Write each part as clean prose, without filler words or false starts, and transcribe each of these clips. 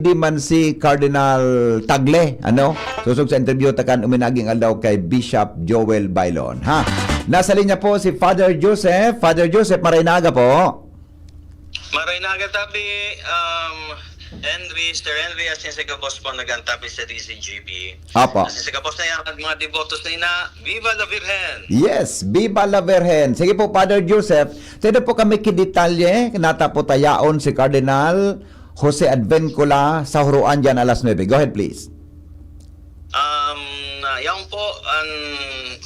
Di man si Cardinal Tagle, ano? Susog sa interview takan uminaging aldaw kay Bishop Joel Bailon. Ha? Nasa linya po si Father Joseph. Father Joseph Marinaga po. Marinaga tabi, Sir Henry, asin sa kapos po nagantabi sa DCGB. Apo. Asin sa kapos na yan, at mga devotos na ina, Viva la Virgen! Yes, Viva la Virgen. Sige po, Father Joseph. Sino po kami kidetalye, natapotayaon si Cardinal Jose Advencula sa huruan dyan alas 9. Go ahead, please. Yan po, ang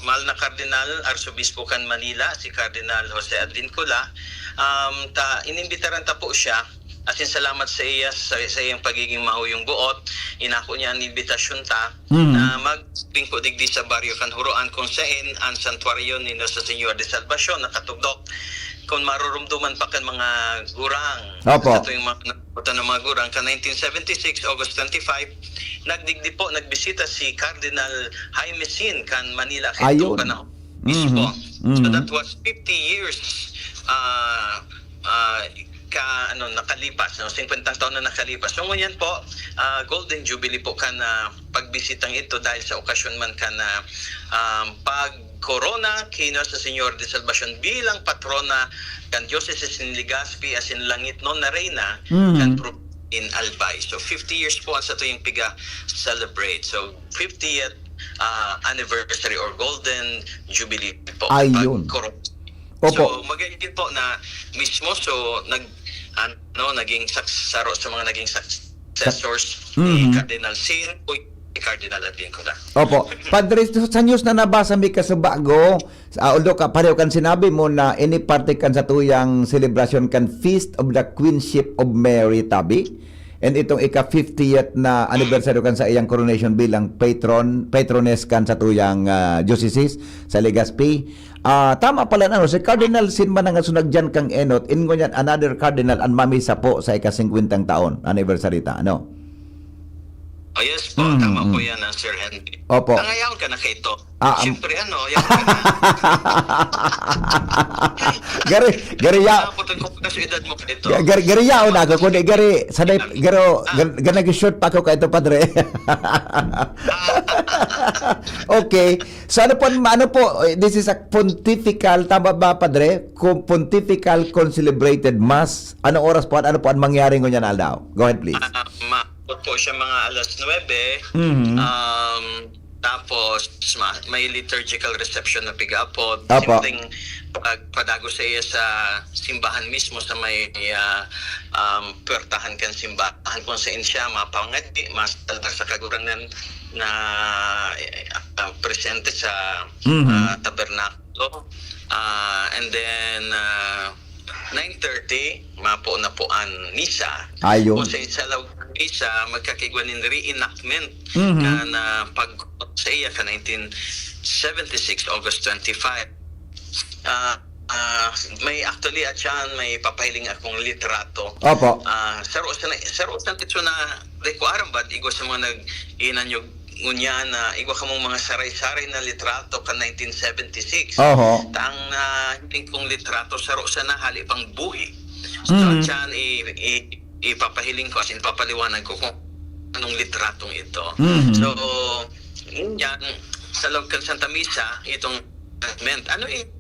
mahal na Kardinal, Arsobispo kan Manila, si Cardinal Jose Advincula. Inimbitaran ta po siya. Asin salamat sa iya sa iyang pagiging mahuyong buot. Inako niya ang invitasyon ta na magbingko digdi sa baryo kan huruan kung saan ang santuario ni Nuestra Señora de Salvacion nakatugdok kung marurumduman pa kan mga gurang. Opo. Ito yung mga gurang ka 1976 August 25 nagbisita si Cardinal Jaime Sin kan Manila Ayun. kanang mismo. So that was 50 years nakalipas, 50 taon na nakalipas. So ngunyan po, Golden Jubilee po ka na pagbisitang ito dahil sa okasyon man ka na pag-corona kino sa Señor de Salvacion bilang patrona kan Diocese in Legazpi as in langit non na reyna kan in Albay. So 50 years po sa ito yung piga celebrate. So 50th anniversary or Golden Jubilee po. Ayun. Opo. So magiging po na mismo naging saro sa mga naging successors ni Cardinal Sin o Cardinal Advincula. Opo. Padre, sa news na nabasa mi kasabago, although pareho kan sinabi mo na ini parte kan sa tuyang celebration kan Feast of the Queenship of Mary tabi. And itong ika-50th na anniversary kan sa iyang coronation bilang patroness kan sa tuyang diocese sa Legazpi. Tama pala na, si Cardinal Sin man nga sunag dyan kang enot, ingo niyan another cardinal ang mamisa po sa ika-50 taon anniversary ta, ano? Oh yes po, tama po yan, Sir Henry. Opo. Nangayaon ka na kay ito. Siyempre, yaon ka na. Gari ya. Napuntan ko na sa edad mo ka ito. Gari yaon ako kundi gari sanay garo ganag-short pa ako kay ito, Padre. Okay. So ano po, this is a pontifical, tama ba, Padre? Pontifical concelebrated mass. Anong oras po at ano po ang mangyari ngunyan aldaw? Go ahead, please. Po siya mga alas 9. Tapos may liturgical reception na pigapot. Simpleng pagpadago sa iya sa simbahan mismo sa may puwertahan kan simbahan kung saan siya mapangadi, masaldak sa kagurangan na presente sa tabernakulo. And then 9:30 mapo na po ang misa. Ayun. Kung sa isalaw misa magkakigwanin reenactment na pag sa iya ka 1976 August 25. May actually at yan may papahiling akong literato. Opo. Saro sa titso na rekuaran ba igo sa mga nag-inanyog ngunya na igwa ka mong mga saray-saray na litrato ka 1976. Oho. Tang hindi kong litrato saro sa nahali pang buhi. So dyan ipapahiling ko asin papaliwanag ko kung anong litratong ito. So yan sa loob kan Santa Misa itong statement. Ano yung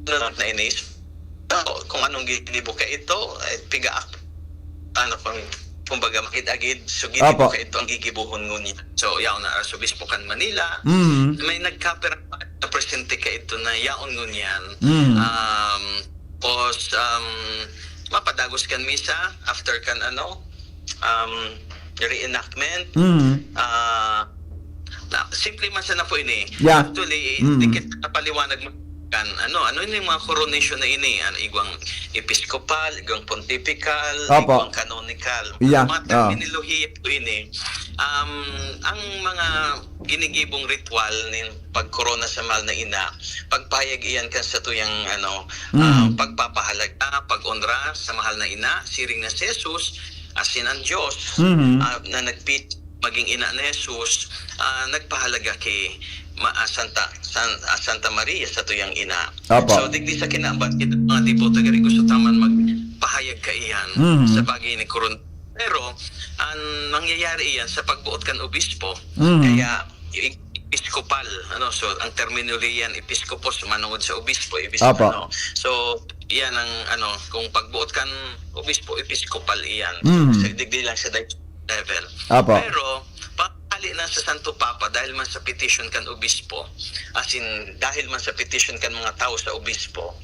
na inis? Kung anong gilibo ka ito, piga ano pang kumbaga makidagid so gilibo ka ito ang gigibuhon ngunit. So yaon na Arsobispo kan Manila. May nagkapera na presente ka ito na yaon ngunyan. Mapadagos kan misa after kan reenactment. Simple man sa na po ini. Yeah. Actually, dikit na paliwanag mo kan ano yung mga coronation na ini, igwang episcopal, igwang pontifical, igwang canonical. Yeah. Mga terminolohiya po ini. Ang mga ginigibong ritual ng pagkorona sa mahal na ina, pagpahayag iyan kan sa tuyang pagpapahalaga, pag-onra sa mahal na ina, siring na si Jesus, asin ang Diyos, na maging ina ni Jesus, nagpahalaga kay Santa Maria sa tuyang ina. Opo. So digdi sa kinabat kita mga devoto gari gusto taman magpahayag payag ka iyan Mhm. sa bagay ni Coron. Pero ang mangyayari iyan sa pagbuot kan obispo, Mhm. kaya yung episkopal, so ang terminolohiya yan episkopos manungod sa obispo, Apo. so iyan ang kung pagbuot kan obispo episkopal iyan, Mhm. so digdi lang sa level. Apo. Pero pagkali na sa Santo Papa dahil man sa petition kan obispo, as in dahil man sa petition kan mga tao sa obispo,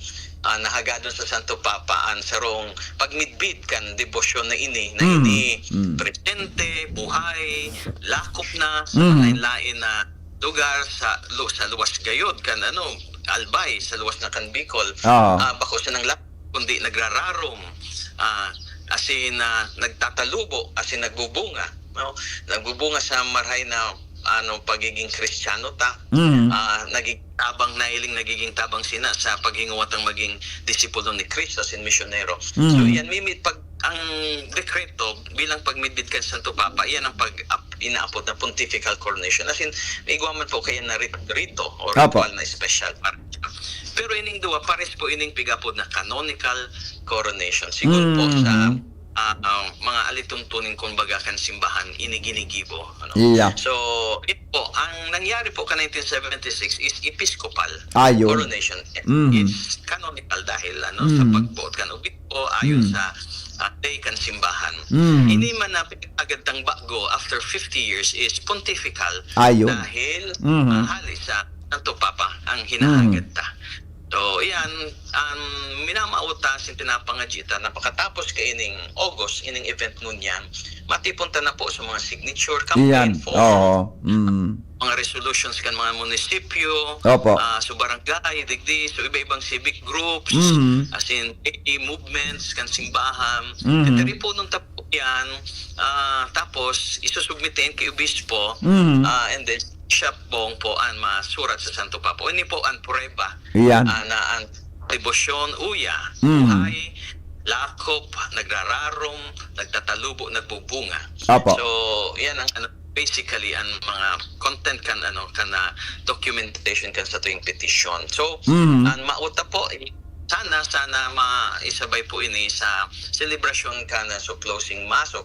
nahagadon sa Santo Papa ang sarong pagmidbid kan debosyon na ini presente, buhay, lakop na sa lain na lugar sa luwas gayod kan Albay sa luwas na kan Bicol. Bako sa nang kundi nagrararom, asin nagtatalubo, asin nagbubunga, nagbubunga sa marhay na pagiging Kristiyano ta, naging nagiging tabang sina sa paghinguwat ang maging disipulo ni Kristo sin misyonero. So yan pag ang dekreto bilang pagmidbid kan Santo Papa, iyan ang inaapod na pontifical coronation. As in, may iguaman po kaya na rito or ritual na special. Pero ining duwa, pares po ining pigapod na canonical coronation. Siguro po sa mga alituntunin kumbaga kan simbahan iniginigibo. Yeah. So, ito po, ang nangyari po ka 1976 is episcopal coronation. It's canonical dahil sa pagbuot kan obispo ayon sa day kan simbahan. Ini man na agad ng bago after 50 years is pontifical dahil halis sa Santo Papa ang hinahagad ta. So, iyan, minamauta sin tinapangajita na pagkatapos ka ining August, ining event nun yan, matipunta na po sa mga signature campaign form, mga resolutions kan mga munisipyo, sa barangay, digdi, so iba-ibang civic groups, as in movements, kan simbahan, at po nung tapo yan, tapos isusubmitin kay obispo, and then siya po ang masurat sa Santo Papa. Ini po ang prueba na ang debosyon, buhay, lakop, nagrararom, nagtatalubo, nagbubunga. So, yan ang basically ang mga content kan documentation kan sa tuwing petition. So, ang mauta po sana maisabay po ini sa celebration kana so closing mass o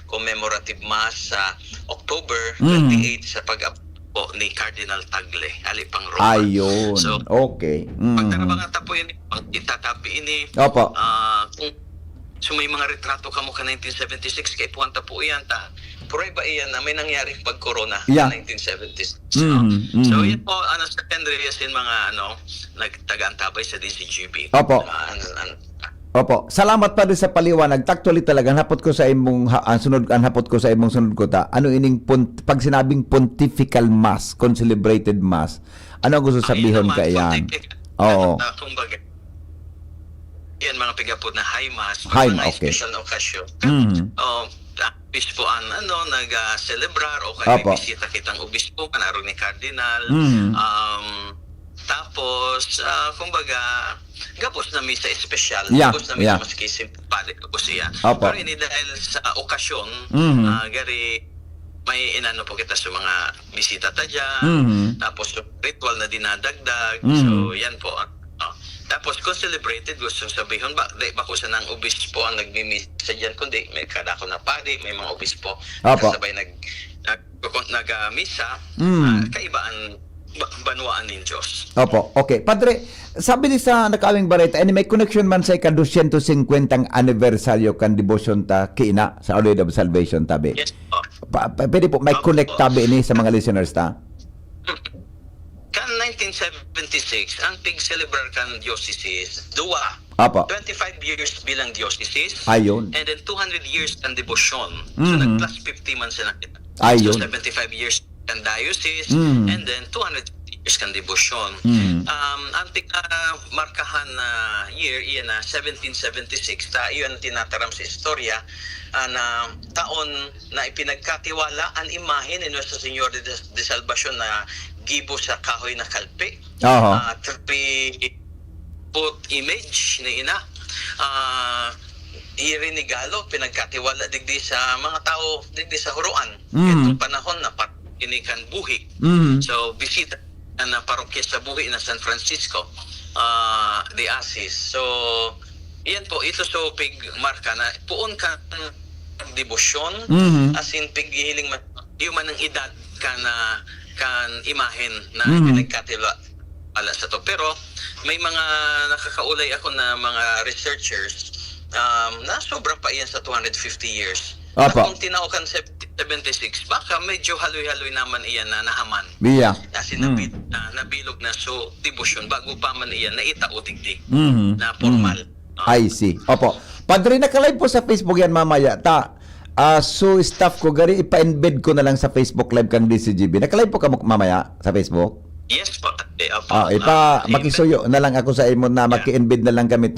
commemorative mass sa October 28 sa pag-po ni Cardinal Tagle ali pang Roma. Ayun. So, okay. pagtarabang tapo ini itatapi ini Opo. kung may mga retrato kamo ka 1976 kay puwanta po iyan ta prueba iyan na may nangyari pag corona 1976. So yan po secondary sin mga nagtaga-antabay sa DCGB. Opo. Opo. Salamat pa rin sa paliwanag. Actually talaga hapot ko sa imong hapot ko sa imong sunod ko ta. Ano ining pag sinabing pontifical mass, concelebrated mass. Ano ang gusto sabihon ka iyan? Oo. Kumbaga yan mga pigapod na high mass, mga special occasion. Obispo nag-celebrar o kaya bisita kitang obispo kanaro ni Cardinal. Tapos kumbaga gapos na misa espesyal, gapos na misa maski simpale ko siya. Pero ini dahil sa okasyon gari may inano po kita sa mga bisita ta dyan, tapos ritual na dinadagdag. So yan po. Tapos kung celebrated, gusto sabihin ba ko sa nang obispo ang nagmimisa dyan, kundi may kadako na pari, may mga obispo kasabay nag-misa, kaibaan banwaan ng Diyos. Opo, okay. Padre, sabi ni sa nakawing bareta, may connection man sa ika-250 anibersaryo kan devotion ta kiina sa Our Lady of Salvation tabi. Yes po. Pwede po, may connect tabi ni sa mga listeners ta? Kan 1976, ang pig-celebrar kan diocese, dua. Apo. 25 years bilang diocese. Ayun. And then 200 years kan debosyon. So nag-plus 50 man sila kita. Ayun. So 75 years kan diocese and then 200 years kan debosyon. Ang markahan na year, iyan na 1776, iyon tinataram sa istorya, na taon na ipinagkatiwala ang imahe ni Nuestra Señora de Salvacion na gibo sa kahoy na kalpe. Put image ni ina irinigalo pinagkatiwala digdi sa mga tao digdi sa huruan itong panahon na inikan buhi. So bisita na parokya sa buhi na San Francisco de Assis. So Iyan po, ito so pig marka na puon ka ng debosyon, Mhm. as in pighiling man human ng edad ka na kan imahen na Mhm. pinagkatila ala sa to. Pero may mga nakakaulay ako na mga researchers na sobra pa iyan sa 250 years. Apa. Na kung tinaukan sa 76, baka medyo haloy-haloy naman iyan na nahaman. Biya. Kasi nabilog na so debosyon bago pa man iyan na itao digdi Mhm. na formal. I see. Opo. Padre, nakalive po sa Facebook yan mamaya. So staff ko, gari ipa-embed ko na lang sa Facebook live kang DCGB. Nakalive po ka mamaya sa Facebook? Yes po. Makisuyo na lang ako sa imo na maki-embed na lang kami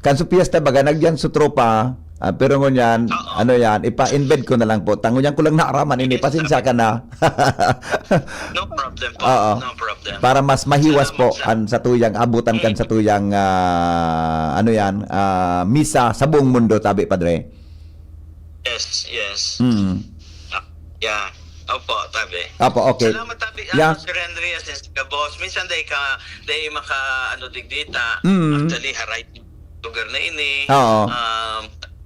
Kanso piyesta baga, nagyan sa tropa. Pero ngunyan, ano yan, ipa-embed ko na lang po. Tangunyan ko lang naaraman ini. Pasensya ka na. No problem po. Oo. No problem. Para mas mahiwas po sa tuyang abutan kan sa tuyang misa sa buong mundo, tabi Padre. Yes. Mm. Yeah. Opo, tabi. Opo, okay. Salamat tabi. Yeah. Sir Henry, since ka boss, minsan day maka digdita. Mm. Actually, haray lugar na ini. Oo.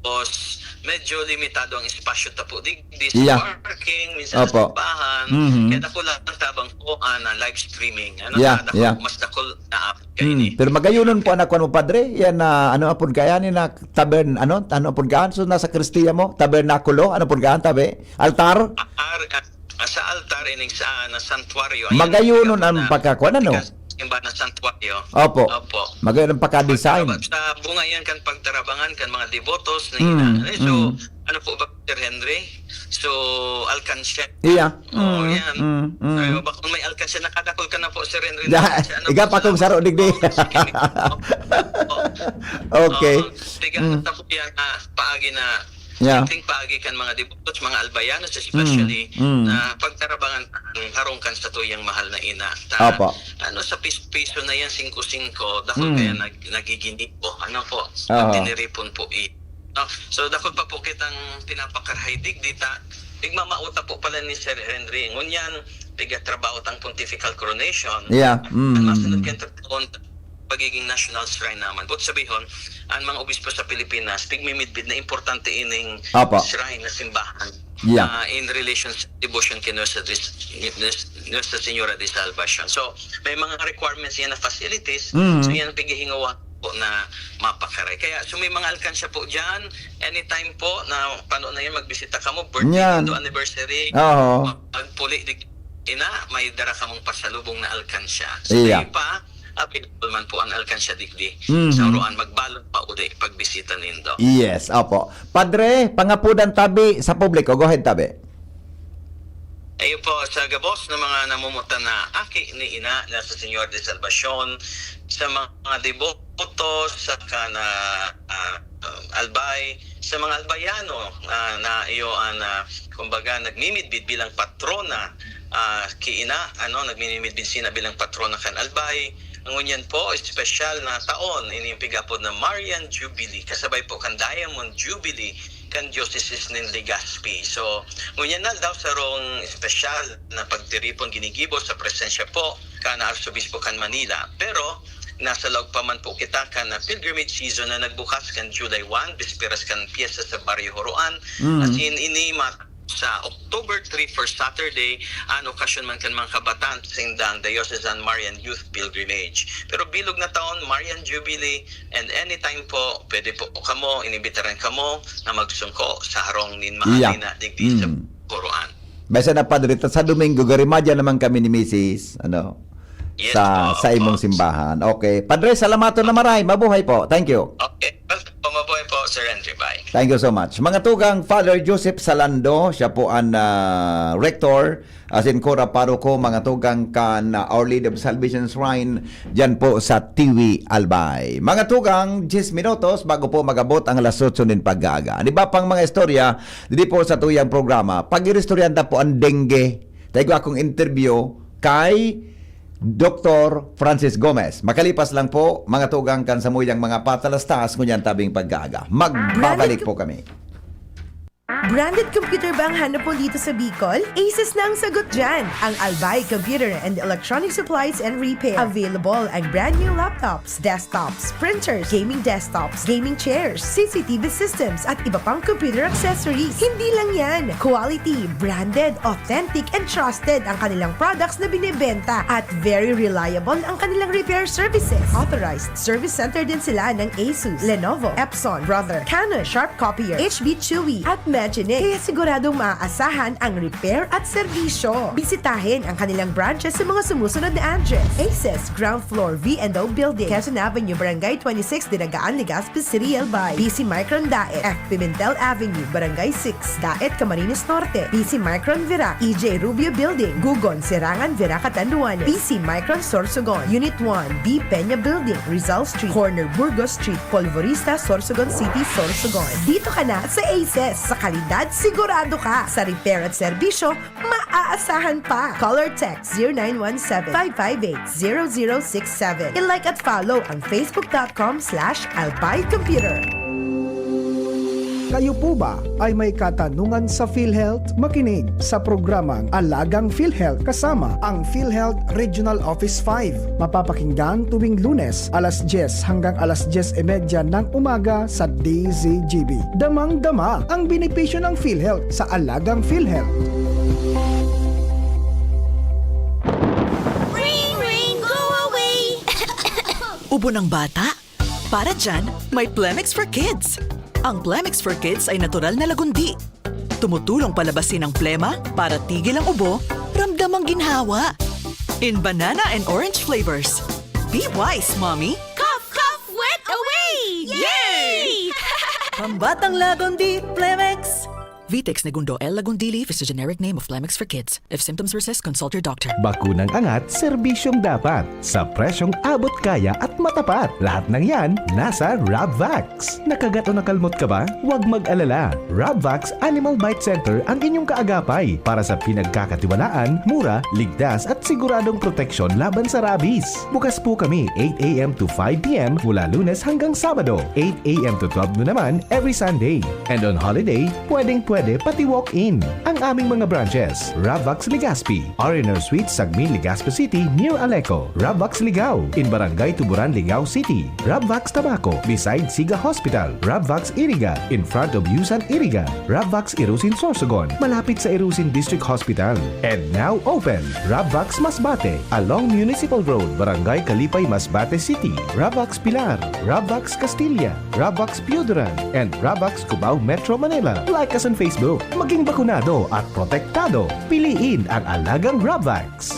Boss, medyo limitado ang espasyo tapo digdi sa Yeah. parking, minsan Opo. sa simbahan. Mhm. Kaya dako lang tabang po na live streaming. Yeah, yeah. Mas dako na app kay ini. Pero magayunon po anak ko mo Padre, yan ano apod kaya ni na ano apod gaan so nasa Kristiya mo, tabernakulo, ano apod gaan tabi? Altar? Sa altar ining sa santuario. Magayunon ang pagkakuan ano? Simba na santuario. Opo. Opo. Magayunon pagka-design. Sa bunga yan kan pagtarabangan kan mga devotos na So, ano po ba Sir Henry? So, alkansya. Iya. Yan. Pero kung may alkansya, nakadakol ka na po Sir Henry. Iga pa kong saro digdi. Okay. Tiga na po yan paagi na Yeah. Ting paagi kan mga devotos, mga albayanos especially na pagtarabangan harong kan sa tuyang mahal na ina. Opo. Sa piso na yan 5-5 dahil kaya nagiginipo. Ano po? Tiniripon po no? So dahil pa po kitang pinapakarhay digdita. Igmamauta po pala ni Sir Henry. Ngunyan tigatrabaho tang pontifical coronation. Yeah. Masunod kang taon pagiging national shrine naman. But sabihon, ang mga obispo sa Pilipinas, pigmimidbid na importante ining Apo. shrine na simbahan Yeah. in relation sa devotion kay Nuestra Señora de Salvacion. So, may mga requirements yan na facilities. So, yan pighihingawa po na mapakaray. Kaya, so may mga alkansya po dyan. Anytime po na paano na yan, magbisita ka mo, birthday, Yan. anniversary, Oo. magpuli, may dara ka mong pasalubong na alkansya. So, Yeah. pa, available man po ang alkansya digdi. Mhm. Sa uruan, magbalot pa uli pagbisita nindo. Yes, opo. Padre, pangapudan tabi sa publiko. Go ahead tabi. Ayun po, sa gabos ng mga namumuta na aki ni ina na sa Señor de Salvacion, sa mga devotos, sa kana albay, sa mga albayano na iyo kumbaga nagmimidbid bilang patrona ki ina, nagmimidbid sina bilang patrona kan albay. Ngunyan po, espesyal na taon, inimpigapod na Marian Jubilee, kasabay po kan Diamond Jubilee, kan Diocese ng Legazpi. So, ngunyan na daw sa rong espesyal na pagtiripon ginigibo sa presensya po, kana Arsobispo kan Manila. Pero, nasa loob pa man po kita kan pilgrimage season na nagbukas kan July 1, bisperas kan piyesta sa Barrio Horoan, as in inimat sa October 3 for Saturday, okasyon man kan mga kabataan singdang Diocesan Marian Youth Pilgrimage. Pero bilog na taon, Marian Jubilee, and anytime po, pwede po kamo, inibitaran kamo na magsungko sa harong nin mahalina digdi sa Quran. Basta na Padre, sa Domingo, garimadya naman kami ni Mrs. Yes, sa imong simbahan. Okay. Padre, salamaton na maray. Mabuhay po. Thank you. Okay. Mabuhay po, Sir Henry. Bye. Thank you so much. Mga tugang, Father Joseph Salando, siya po ang rector, as in Cora Paroko, mga tugang kan Our Lady of Salvation Shrine, dyan po sa Tiwi, Albay. Mga tugang, 10 minutos bago po magabot ang alas 8 nin pag-aga. Di ba pang mga istorya, di po sa tuyang programa, pag-irestoryanda po ang dengue. Tayo akong interview kay Dr. Francis Gomez. Makalipas lang po, mga tugang kan sa muyang mga patalastas, ngunyan tabing pag-aga. Magbabalik po kami. Branded computer ba ang hanap mo dito sa Bicol? Aces na ang sagot dyan. Ang Albay Computer and Electronic Supplies and Repair. Available ang brand new laptops, desktops, printers, gaming desktops, gaming chairs, CCTV systems, at iba pang computer accessories. Hindi lang yan. Quality, branded, authentic, and trusted ang kanilang products na binibenta. At very reliable ang kanilang repair services. Authorized service center din sila ng Asus, Lenovo, Epson, Brother, Canon, Sharp Copier, HB Chewy, at Magic. Kaya siguradong maaasahan ang repair at serbisyo. Bisitahin ang kanilang branches sa mga sumusunod na address. Aces, ground floor, V&O Building, Quezon Avenue, Barangay 26, Dinagaan, Legazpi City, Albay. BC Micron Daet, F. Pimentel Avenue, Barangay 6, Daet, Camarines Norte. BC Micron Virac, EJ Rubio Building, Gugon, Serangan, Virac, Catanduanes. BC Micron Sorsogon, Unit 1, B. Peña Building, Rizal Street, Corner Burgos Street, Polvorista, Sorsogon City, Sorsogon. Dito ka na sa Aces, sa kalidad sigurado ka. Sa repair at serbisyo, maaasahan pa. Call or text 0917-558-0067. I-like at follow ang facebook.com/albaycomputer. Kayo po ba ay may katanungan sa PhilHealth? Makinig sa programang Alagang PhilHealth kasama ang PhilHealth Regional Office 5. Mapapakinggan tuwing Lunes alas 10 hanggang alas 10:30 ng umaga sa DZGB. Damang-dama ang benepisyo ng PhilHealth sa Alagang PhilHealth. Ring, ring, go away! Ubo ng bata? Para dyan, may Plemix for Kids. Ang Plemix for Kids ay natural na lagundi. Tumutulong palabasin ang plema para tigil ang ubo, ramdam ang ginhawa. In banana and orange flavors. Be wise, Mommy! Cough, cough, wet away! Yay! Pambatang lagundi, Plemix! Vitex Negundo L. Lagundili is the generic name of Plemix for Kids. If symptoms persist, consult your doctor. Bakunang angat, serbisyong dapat. Sa presyong abot kaya at matapat. Lahat ng yan, nasa Rabvax. Nakagat o nakalmot ka ba? Huwag mag-alala. Rabvax Animal Bite Center ang inyong kaagapay para sa pinagkakatiwalaan, mura, ligtas at siguradong proteksyon laban sa rabies. Bukas po kami 8 a.m. to 5 p.m. mula Lunes hanggang Sabado. 8 a.m. to 12 noon naman every Sunday. And on holiday, pwede pati walk-in. Ang aming mga branches, Rabvax Legazpi, R&R Suite, Sagmin, Legazpi City, near Aleco. Rabvax Ligao, in Barangay Tuburan, Ligao City. Rabvax Tabaco, beside Siga Hospital. Rabvax Iriga, in front of Yusan Iriga. Rabvax Irusin Sorsogon, malapit sa Irusin District Hospital. And now open, Rabvax Masbate, along Municipal Road, Barangay Kalipay, Masbate City. Rabvax Pilar, Rabvax Castilla, Rabvax Piuduran, and Rabvax Cubao, Metro Manila. Like us on Facebook, maging bakunado at protektado. Piliin ang alagang Rabvax.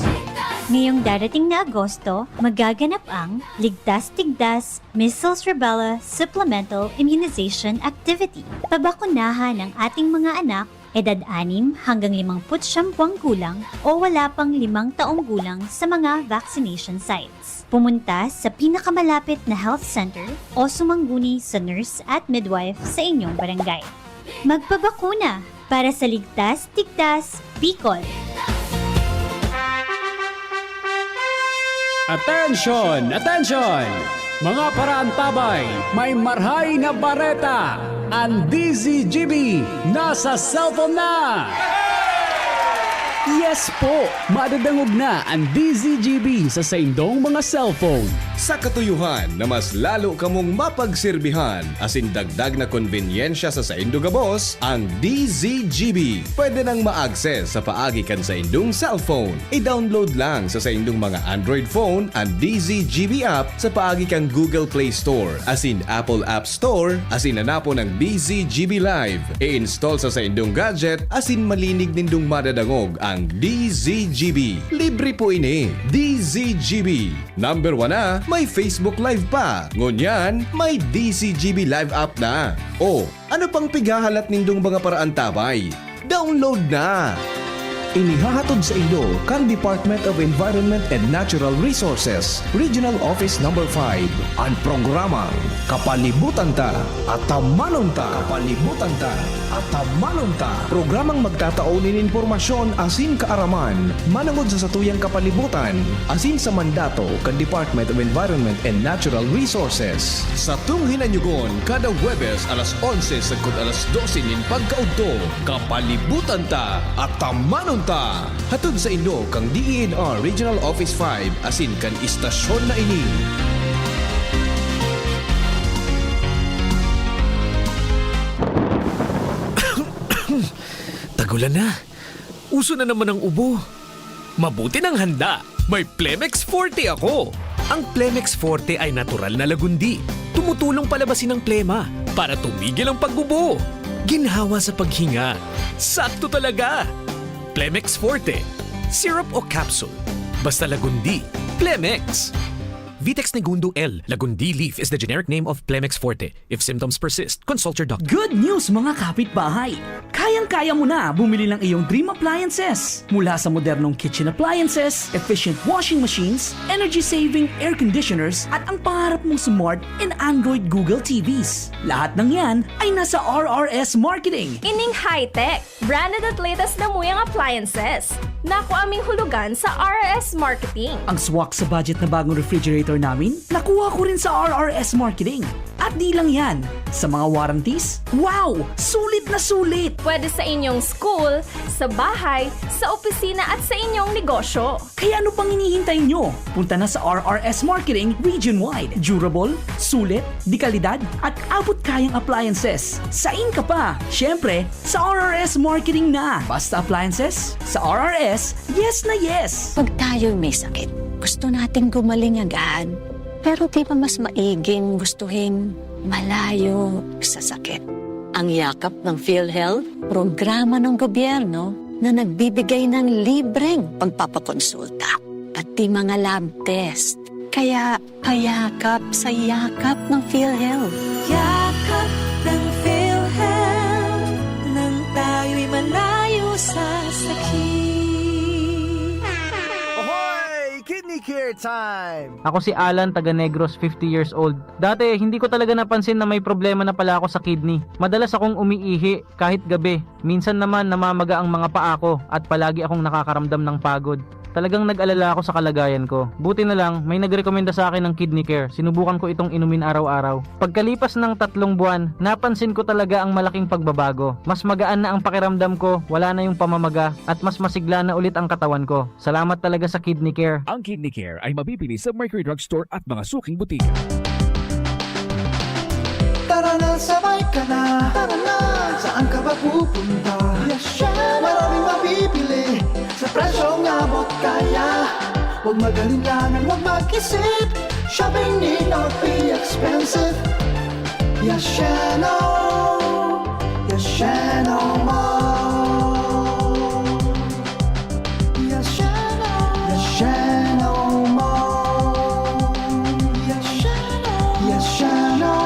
Ngayong darating na Agosto, magaganap ang Ligtas Tigdas Measles Rubella Supplemental Immunization Activity. Pabakunahan ang ating mga anak edad 6 hanggang 59 buwang gulang o wala pang 5 taong gulang sa mga vaccination sites. Pumunta sa pinakamalapit na health center o sumangguni sa nurse at midwife sa inyong barangay. Magpabakuna para sa Ligtas Tigdas Bicol. Attention! Attention! Mga paraantabay, may marhay na bareta! Ang DZGB nasa cellphone na! Yes po! Madadangog na ang DZGB sa saindong mga cellphone. Sa katuyuhan na mas lalo kamong mapagsilbihan asin dagdag na konbinyensya sa saindo gabos, ang DZGB pwede nang ma-access sa paagi kan sa indong cellphone. I-download lang sa saindong mga Android phone ang DZGB app sa paagi kang Google Play Store asin Apple App Store asin hanapo ng DZGB Live. I-install sa saindong gadget asin malinig nindong madadangog ang DZGB. Libre po ini. DZGB. Number 1 na, may Facebook Live pa. Ngunyan, may DZGB Live app na. O, ano pang pigahalat nindong mga paraan tabay? Download na! Inihahatod sa inyo kan Department of Environment and Natural Resources, Regional Office No. 5, ang programang Kapalibutan Ta at Tamanon Ta. Kapalibutan Ta at Tamanon Ta. Programang magtataunin informasyon asin kaaraman, manangod sa satuyang kapalibutan, asin sa mandato kan Department of Environment and Natural Resources. Sa tunghinanyugon, kada Huwebes alas 11 sagkod alas 12 nin pagkaudto, Kapalibutan Ta at Tamanon Ta. Hatod sa inyo kang DENR Regional Office 5 asin kan istasyon na ini. Tagulan na. Uso na naman ang ubo. Mabuti ng handa. May Plemex Forte ako. Ang Plemex Forte ay natural na lagundi. Tumutulong palabasin ang plema para tumigil ang pagbubo. Ginhawa sa paghinga. Sakto talaga. Plemex Forte. Syrup o capsule. Basta lagundi. Plemex. Vitex Negundo L. Lagundi leaf is the generic name of Plemex Forte. If symptoms persist, consult your doctor. Good news mga kapitbahay! Kayang-kaya mo na bumili ng iyong dream appliances. Mula sa modernong kitchen appliances, efficient washing machines, energy-saving air conditioners, at ang pangarap mong smart and Android Google TVs. Lahat ng yan ay nasa RRS Marketing. Ining high-tech, branded at latest na muyang appliances. Naku aming hulugan sa RRS Marketing. Ang swak sa budget na bagong refrigerator namin, nakuha ko rin sa RRS Marketing. At di lang yan, sa mga warranties, wow! Sulit na sulit! Pwede sa inyong school, sa bahay, sa opisina at sa inyong negosyo. Kaya ano pang hinihintay nyo? Punta na sa RRS Marketing region-wide. Durable, sulit, di kalidad, at abot kayang appliances. Sain ka pa! Siyempre, sa RRS Marketing na! Basta appliances, sa RRS, yes na yes! Pag tayo'y may sakit, gusto nating gumaling agad. Pero di ba mas maiging gustuhin malayo sa sakit? Ang yakap ng PhilHealth, programa ng gobyerno na nagbibigay ng libreng pagpapakonsulta, pati mga lab test. Kaya payakap sa yakap ng PhilHealth. Yakap ng PhilHealth, nang tayo'y malayo sa sakit. Kidney Care Time! Ako si Alan, taga Negros, 50 years old. Dati, hindi ko talaga napansin na may problema na pala ako sa kidney. Madalas akong umiihi kahit gabi. Minsan naman namamaga ang mga paa ko at palagi akong nakakaramdam ng pagod. Talagang nag-alala ako sa kalagayan ko. Buti na lang, may nagrekomenda sa akin ng Kidney Care. Sinubukan ko itong inumin araw-araw. Pagkalipas ng 3 buwan, napansin ko talaga ang malaking pagbabago. Mas magaan na ang pakiramdam ko, wala na yung pamamaga, at mas masigla na ulit ang katawan ko. Salamat talaga sa Kidney Care. Ang Kidney Care ay mabibili sa Mercury Drugstore at mga suking butika. Tara na, sabay ka na. Tara na, saan ka ba pupunta? Maraming mabibili sa presyong abot kaya. Huwag magalinlangan, huwag mag-isip. Shopping need not be expensive. Yasheno, Yasheno Mall. Yasheno, Yasheno Mall. Yasheno, Yasheno.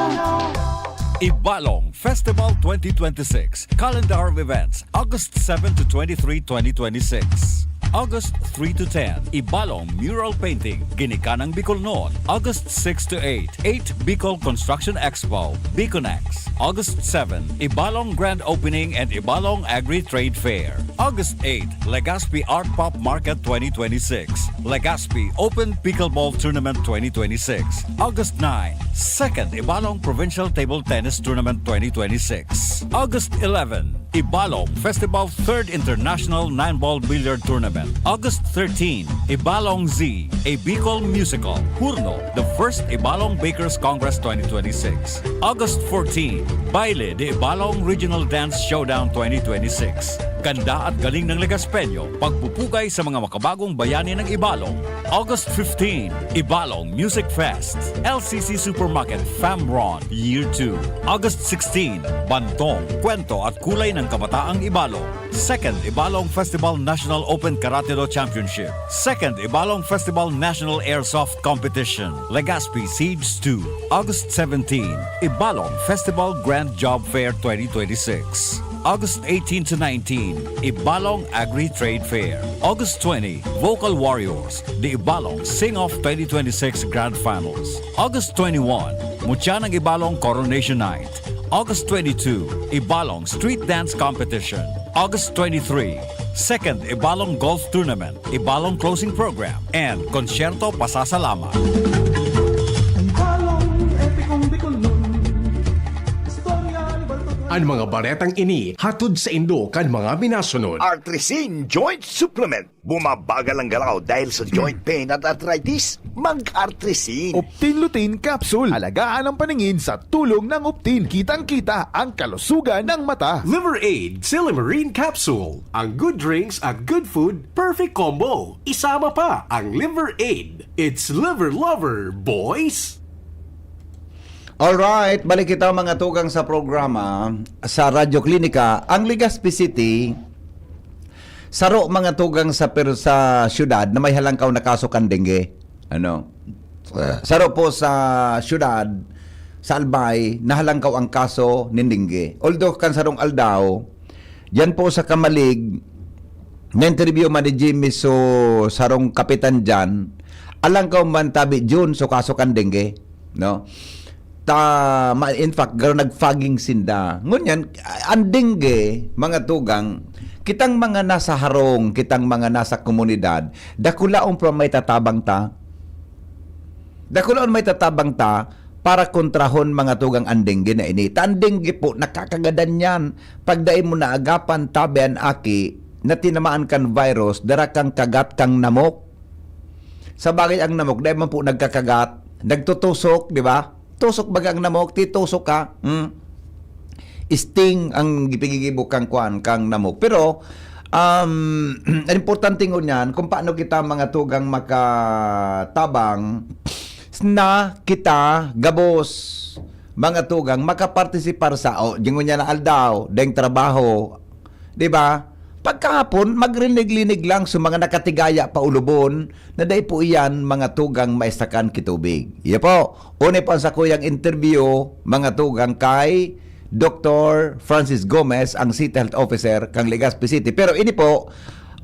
Ibalong Festival 2026. Calendar of events, August 7 to 23, 2026. August 3 to 10, Ibalong Mural Painting, Ginikanang Bicol Noon. August 6 to 8, 8 Bicol Construction Expo, Biconex. August 7, Ibalong Grand Opening and Ibalong Agri-Trade Fair. August 8, Legazpi Art Pop Market 2026. Legazpi Open Pickleball Tournament 2026. August 9, 2nd Ibalong Provincial Table Tennis Tournament 2026. August 11, Ibalong Festival 3rd International 9-Ball Billiard Tournament. August 13, Ibalong Z, a Bicol musical. Hurno, the first Ibalong Bakers Congress 2026. August 14, Baile de Ibalong Regional Dance Showdown 2026. Ganda at galing ng Legaspeño, pagpupugay sa mga makabagong bayani ng Ibalong. August 15, Ibalong Music Fest, LCC Supermarket Famron Year 2. August 16, Bantong, Kwento at Kulay ng Kabataang Ibalong. 2nd Ibalong Festival National Open Karate-Do Championship. 2nd Ibalong Festival National Airsoft Competition, Legazpi Siege 2. August 17, Ibalong Festival Grand Job Fair 2026. August 18 to 19, Ibalong Agri-Trade Fair. August 20, Vocal Warriors, the Ibalong Sing-Off 2026 Grand Finals. August 21, Mutya ng Ibalong Coronation Night. August 22, Ibalong Street Dance Competition. August 23, Second Ibalong Golf Tournament, Ibalong Closing Program, and Concerto Pasasalamat. Ang mga baretang ini hatod sa Indo kan mga minasunod. Artrisin Joint Supplement. Bumabagal ang galaw dahil sa joint pain at arthritis. Mag-Artrisin. Optin Lutein Capsule. Alagaan ang paningin sa tulong ng Optin. Kitang-kita ang kalusugan ng mata. Liver Aid Silimarine Capsule. Ang good drinks at good food, perfect combo. Isama pa ang Liver Aid. It's liver lover, boys! Alright, balik kita mga tugang sa programa sa Radyo Klinika. Ang Legazpi City, saro mga tugang sa syudad na may halangkaw na kaso kan dengue. Saro po sa syudad, sa Albay, na halangkaw ang kaso ng dengue. Although kan sarong aldaw, yan po sa Kamalig, na-interview man ni Jimmy so sarong kapitan dyan, alangkaw man tabi June so kaso kan dengue. No? In fact, gano'n nag-fogging sinda. Ngunyan, ang dengue, mga tugang, kitang mga nasa harong, kitang mga nasa komunidad, dakulaon pa may tatabang ta. Dakulaon may tatabang ta para kontrahon mga tugang ang dengue na ini. Ang dengue po, nakakagadan yan. Pagdain mo na agapan tabi ang aki, na tinamaan kan virus, dara kang kagat kang namok. Sa bagay ang namok, dahil man po nagkakagat, nagtutusok, di ba? Tusok bagang namok, titusok ka. Sting ang gipigigibok kang kuan, kang namok. Pero, ang importante ko niyan, kung paano kita mga tugang makatabang na kita, gabos, mga tugang, makapartisipar sa, jingon niya na aldaw, deng trabaho, di ba? Pagkahapon, magrinig-linig lang sa mga nakatigaya pa ulubon na dahi po iyan mga tugang maistakan kitubig. Iya po, une po sa kuyang interview, mga tugang kay Dr. Francis Gomez, ang City Health Officer kang Legazpi City. Pero ini po,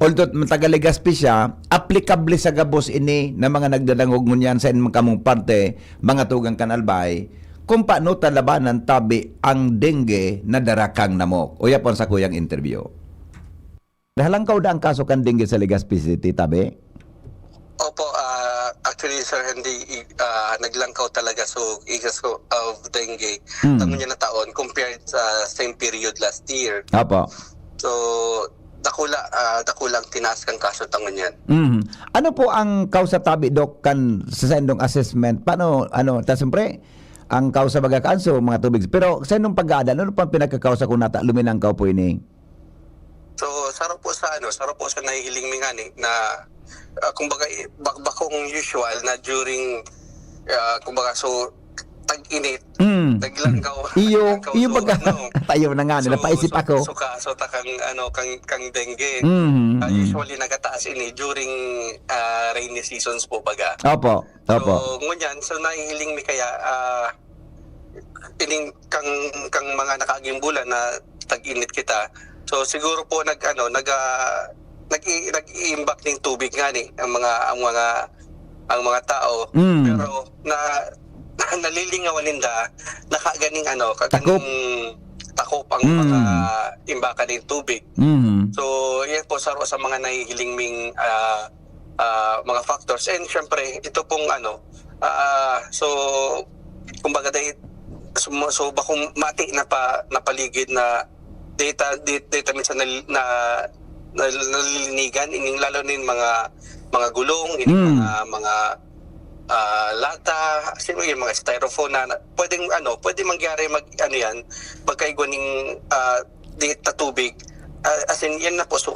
although taga Legazpi siya, applicable sa gabos ini na mga nagdadangog ngunyan sa inang kamong parte, mga tugang kanalbay, kung paano talabanan tabi ang dengue na darakang namok. Uya po sa kuyang interview. Nahalangkaw na ang kaso kan dengue sa Legazpi City, tabi? Opo, actually sir, hindi naglangkaw talaga so igas of dengue. Tamo niya na taon compared sa same period last year. Apo. So dakulang tinaas kang kaso tangon yan. Ano po ang kausa tabi dok kan sa sendong assessment? Paano siyempre ang kausa baga kanso mga tubig. Pero sa sendong pag-aadal, ano pang pinagkakausa kung nata luminangkaw po ini? So saro po sa nahihiling mi ngani na kumbaga bakbakong usual na during kumbaga so tag-init naglangkaw iyo pag tayo na nga nila paisip ako so kang dengue usually nagataas ini during rainy seasons po baga. Opo. So ngunyan so nahihiling mi kaya ining kang mga nakaaging bulan na tag-init kita. So siguro po nag-iimbak ng tubig nga ni ang mga tao pero nalilingawan ninda nakaganing takop ang mga imbaka ng tubig. So yan po sa mga nahihiling ming mga factors and syempre ito pong so kumbaga so bakong mati na paligid na data minsan na nalilinigan ining lalo nin mga gulong ining mga lata sino yung mga styrofoam na pwede mangyari yan magkaigwaning data tubig as in yan na po so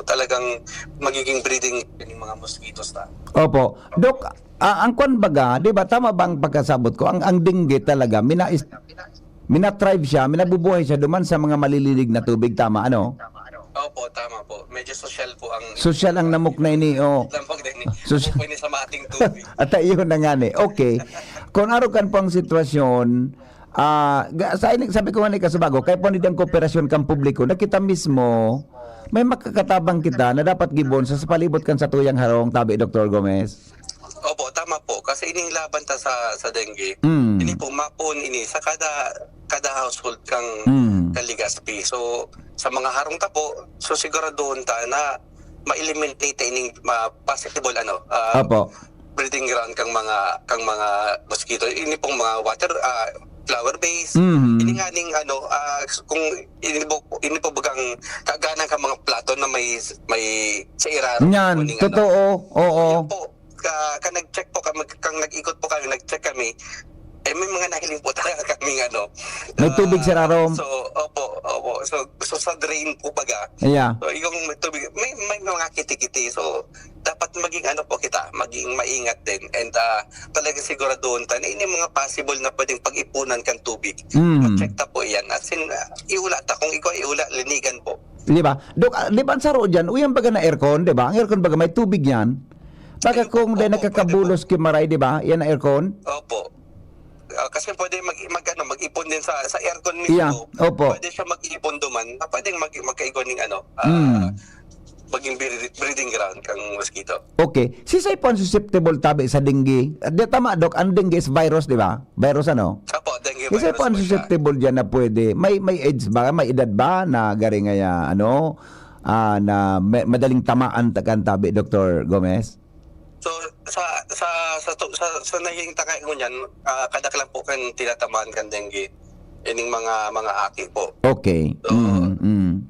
talagang magiging breeding ng mga mosquitoes na. Opo. Dok, ang kwan baga, di ba tama bang pagkasabot ko ang dengue talaga minatrive siya, minabubuhay siya duman sa mga malililig na tubig, tama Opo, tama po. Medyo social po ang... Social ang namok na ini, Lampak na ini. Social. Pwede sa mating tubig. At iyon na nga ni. Okay. Kung araw kan pang sitwasyon, sabi ko nga ni Kasubago, kaya po nitang kooperasyon kang publiko, na kita mismo, may makakatabang kita na dapat gibon sa palibot kan sa tuyang harong, tabi Dr. Gomez. Opo, tama po. Kasi inilaban ta sa dengue. Ini po mapon ini sa kada household kang Legazpi. So sa mga harong ta po, so siguraduhon ta na ma-eliminate ining possible Opo. breeding ground kang mga mosquito. Ini pong mga flower base. Ini nga ning kung ini po bagang kagana ka mga plato na may sa iraro. Yan, totoo. Oo. Ka nag-check po kang nag-ikot po kami, nag-check kami. May mga nahiling po talaga kaming May tubig sa rarom. So, opo. So sa drain po baga. Yeah. So yung tubig, may mga kiti-kiti. So dapat maging maging maingat din. And talaga siguraduhon ta na ini mga possible na pwedeng pag-ipunan kang tubig. Check ta po yan. At iula ta. Kung ikaw iula, linigan po. Di ba? Dok, di ba ang saro dyan, uyang baga na aircon, di ba? Ang aircon baga may tubig yan. Baka kung dahil nakakabulos kimaray, di ba? Yan ang aircon. Opo. Kasi pwede mag-ipon din sa aircon mismo. Yeah, opo. Pwede siya mag-ipon duman. Pwedeng magkaigon ng maging breeding ground kang mosquito. Okay. Sisay po ang susceptible tabi sa dengue. Tama, Dok, ang dengue is virus, di ba? Virus Opo, dengue virus. Sisay po ang susceptible dyan na pwede. May age ba? May edad ba na gari ngaya, na madaling tamaan kan tabi, Dr. Gomez? So sa nahing takay ko niyan, kadaklan po kan tinatamaan kan dengue. Ining mga aki po. Okay. So,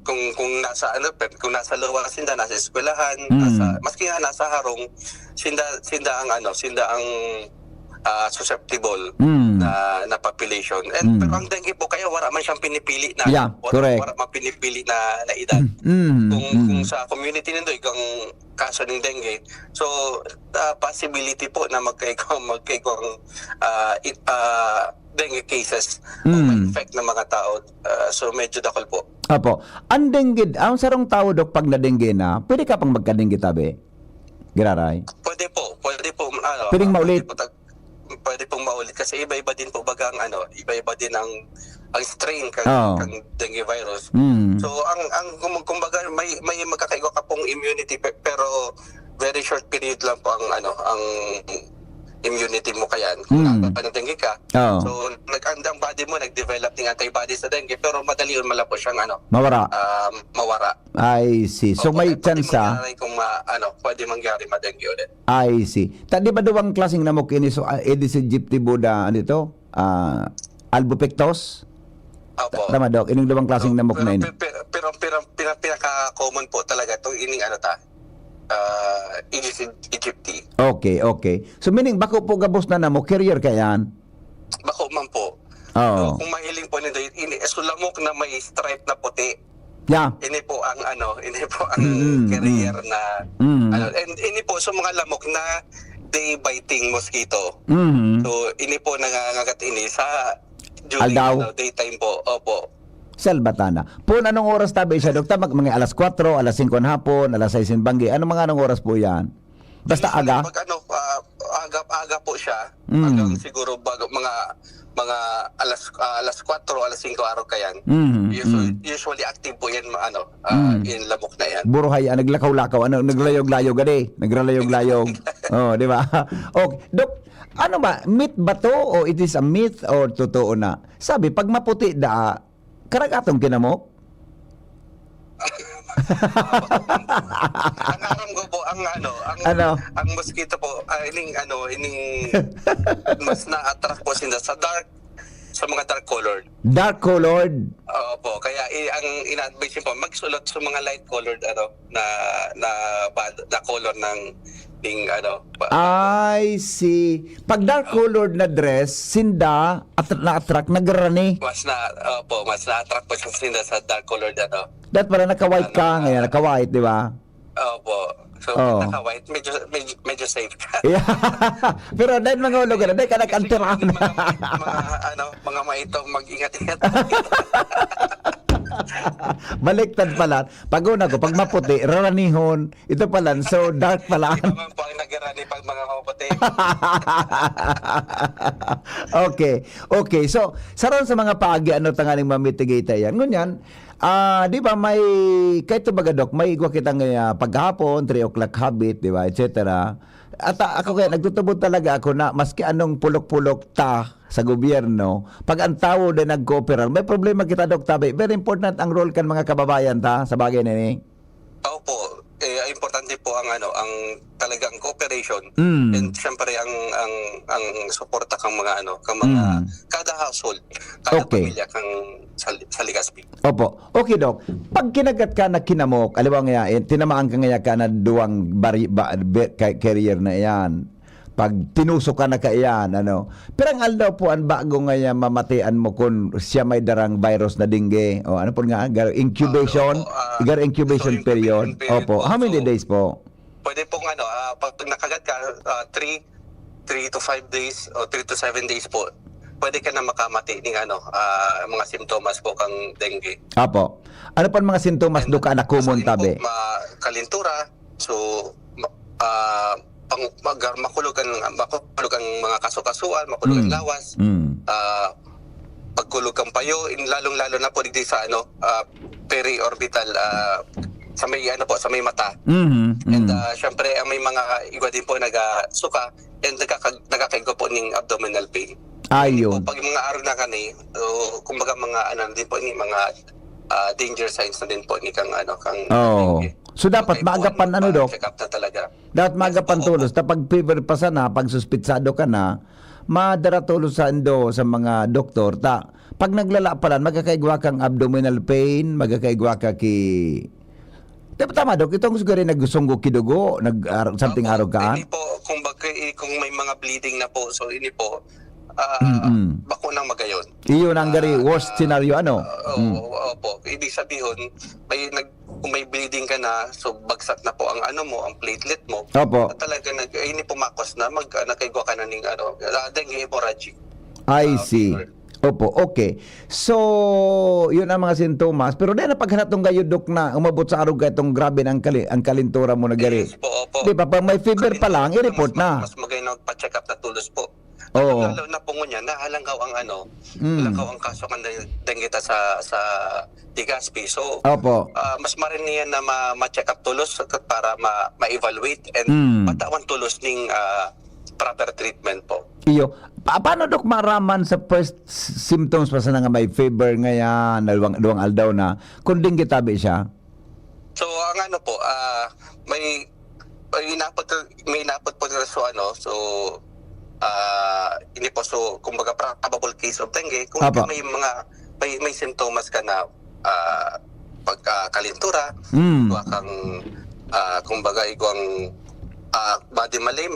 kung nasa luwas sinda, nasa eskwelahan, maski nga nasa harong, sinda ang susceptible na population. And pero ang dengue po kaya wala man siyang pinipili na wala man pinipili na edad. Kung sa community nindo ikang kaso ng dengue, so possibility po na magkaigong dengue cases o ma-infect ng mga tao. So medyo dakol po. Apo. Ang dengue, ang sarong tao, Dok, pag na-dengue na, pwede ka pang magka-dengue tabi? Giraray? Pwede po. Pwedeng maulit? Pwede pong maulit kasi iba-iba din po baga iba-iba din ang strain kang dengue virus. So ang kumbaga may magkakaigo ka pong immunity pero very short period lang po ang immunity mo kayan kung dengue ka. So ang body mo nag-develop ng antibodies sa dengue pero madali yun po siyang mawara. I see. So may chance kung pwede mangyari ma-dengue ulit. I see. Di ba duwang klaseng namok ini so Aedes aegypti buda albopictus? Opo. Tama, Dok. Ining duwang klaseng namok na ini. Pero pinaka-common po talaga itong ining Aedes aegypti. Okay. So meaning bako po gabos na namo carrier kayan? Bako man po. Oo. Kung mahiling po nito, sulamok na may stripe na puti. Yeah. Ini po ang carrier na and ini po sa mga lamok na day biting mosquito. So ini po nangangagat ini sa during daytime po. Opo. Salbatana. Po anong oras tabi siya, Dok? Mga alas 4, alas 5 ng hapon, alas 6 ng banggi. Ano mga anong oras po yan? Basta aga? Aga po siya. Hanggang siguro mga alas 4, alas 5 araw kayan. Usually active po yan in lamok na yan. Buruhay, naglakaw-lakaw, naglayog-layog gani. Nagralayog-layog. Di ba? Okay. Dok, ano ba? Myth ba to o it is a myth or totoo na? Sabi, pag maputi karagatong kinamok? Ang aram ko po ang mosquito po ining mas na-attract po sila sa mga dark colored. Dark colored? Opo, kaya ang ina-advise po magsulot sa mga light colored na color ng I see. Pag dark colored na dress, sinda na-attract nagrani. Mas na-attract po sinda sa dark colored Dat para naka-white ka, ngayon naka-white, di ba? Opo. So, naka-white, medyo safe ka. Pero dahil mga ulugan, dahil ka nag-antirahan. mga maitong mag-ingat-ingat. Baliktad pala. Pag una ko, pag maputi, raranihon. Ito pala, so dark pala. Iba man po ang ni pag mga kapote. Okay. So, saron sa mga paagi ano tanganing mamitigate yan. Ngunyan, di ba may kahit baga dok, may igwa kita nga paghapon 3 o'clock habit, di ba, etc. At ako kaya nagtutubod talaga ako na maski anong pulok-pulok ta sa gobyerno, pag ang tao na nag-cooperate, may problema kita dok tabi. Very important ang role kan mga kababayan ta sa bagay nini. Opo, importante po ang ang talagang cooperation and syempre ang suporta kang mga kang mga kada household, kada pamilya kang sa Legazpi. Opo. Okay, Dok. Pag kinagat ka na kinamok, aliwa nga tinamaan ka nga ka na duwang career na yan. Pag tinusok ka na ka yan, Pero ang aldaw po, ang bago nga mamatian mo kung siya may darang virus na dengue. O ano po nga, incubation period. Opo. How many days po? Pwede pong pag nakagat ka, 3 to 5 days o 3 to 7 days po, pwede ka na makamati ng mga simptomas po kang dengue. Opo. Ano pa mga sintomas do ka na common tabi? Kalintura, so makulog ang mga kasukasuan, makulog ang lawas, pagkulog ang payo, lalong-lalo na po dito sa periorbital sa may mata. And syempre may mga iba din po nagasuka and nagkakaigo po ng abdominal pain. Ayun. Pag mga araw na kani, kumbaga mga din po ni mga danger signs na din po ni kang dengue. So dapat maagapan Dok? Check up na talaga. Dapat maagapan tulos. Tapag fever pa sana, pag suspitsado ka na, madara tulos sa mga doktor. Pag naglala pala, magkakaigwa kang abdominal pain, magkakaigwa ka Tama, Dok. Itong siguro nagsusunggo kidugo, something araw ka? Hindi po, kung may mga bleeding na po, so ini po, bakunang magayon. Iyon ang worst scenario, Opo. Ibig sabihin, kung may bleeding ka na, so bagsak na po ang ang platelet mo. Opo. Talaga ini pumakos na nakaigwa ka na ng dengue hemorrhagic. I see. Opo, okay. So, yun ang mga sintomas. Pero dahil napaghanap tong gayo, Dok, na umabot sa araw ka itong grabe ang kalintura mo na gari. Yes po, opo. Di ba, pag may fever pa lang, i-report na. Mas magayon pa-check up na tulos po. Oo. Lalo na po niya, nahalanggaw ang halanggaw ang kaso kan dengue sa Legazpi. So, opo. Mas marin niya na ma-check up tulos para ma-evaluate and matawan tulos ng proper treatment po. Iyo. Paano, Dok, maraman sa first symptoms pa sa nga may fever ngayon, duwang aldaw na, kung dengue tabi siya? So, ang po, may inapot po na ini po, so, kumbaga probable case of dengue, kung may simptomas ka na pagkakalintura, kang kumbaga igwang body malay,